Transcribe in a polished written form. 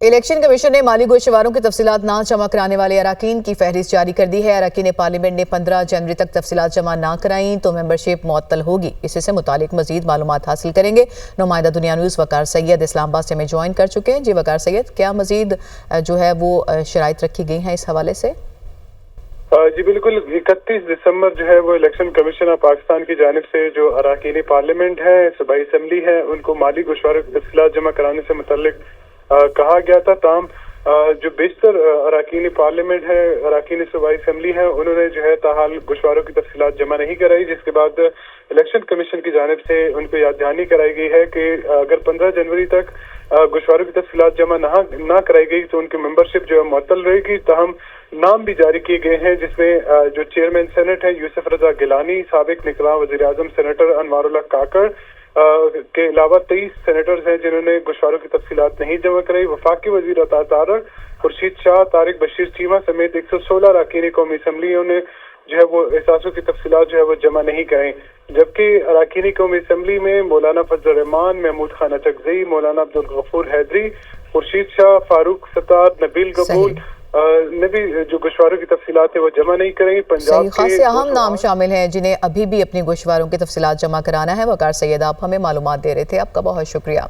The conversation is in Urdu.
الیکشن کمیشن نے مالی گوشتواروں کی تفصیلات نہ جمع کرانے والے اراکین کی فہرست جاری کر دی ہے۔ اراکین پارلیمنٹ نے 15 جنوری تک تفصیلات جمع نہ کرائیں تو ممبرشپ معطل ہوگی۔ اس سے متعلق مزید معلومات حاصل کریں گے۔ نمائندہ دنیا نیوز وقار سید اسلام آباد سے ہمیں جوائن کر چکے ہیں۔ جی وقار سید، کیا مزید وہ شرائط رکھی گئی ہیں اس حوالے سے؟ جی بالکل، 31 دسمبر وہ الیکشن کمیشن آف پاکستان کی جانب سے جو اراکین پارلیمنٹ ہے، صوبائی اسمبلی ہے، ان کو مالی گوشتواروں کی تفصیلات جمع کرانے سے متعلق کہا گیا تھا۔ تاہم جو بیشتر اراکین پارلیمنٹ ہے، اراکین صوبائی اسمبلی ہیں، انہوں نے تاحال گوشتواروں کی تفصیلات جمع نہیں کرائی، جس کے بعد الیکشن کمیشن کی جانب سے ان کو یاد دہانی کرائی گئی ہے کہ اگر 15 جنوری تک گوشتواروں کی تفصیلات جمع نہ کرائی گئی تو ان کی ممبرشپ معطل رہے گی۔ تاہم نام بھی جاری کیے گئے ہیں، جس میں جو چیئرمین سینٹ ہے یوسف رضا گیلانی، سابق نگراں وزیر اعظم سینیٹر انوار اللہ کاکڑ کے علاوہ 23 سینیٹرز ہیں جنہوں نے گوشتواروں کی تفصیلات نہیں جمع کرائی۔ وفاقی وزیر عطا طارق، خورشید شاہ، طارق بشیر چیمہ سمیت 116 اراکین قومی اسمبلیوں نے وہ احساسوں کی تفصیلات وہ جمع نہیں کریں، جبکہ اراکین قومی اسمبلی میں مولانا فضل الرحمان، محمود خان اچکزئی، مولانا عبدالغفور حیدری، خورشید شاہ، فاروق ستار، نبیل قبول نے بھی جو گوشتواروں کی تفصیلات ہیں وہ جمع نہیں کریں۔ پنجاب کے خاصے اہم نام شامل ہیں جنہیں ابھی بھی اپنی گوشتواروں کی تفصیلات جمع کرانا ہے۔ وقار سید، آپ ہمیں معلومات دے رہے تھے، آپ کا بہت شکریہ۔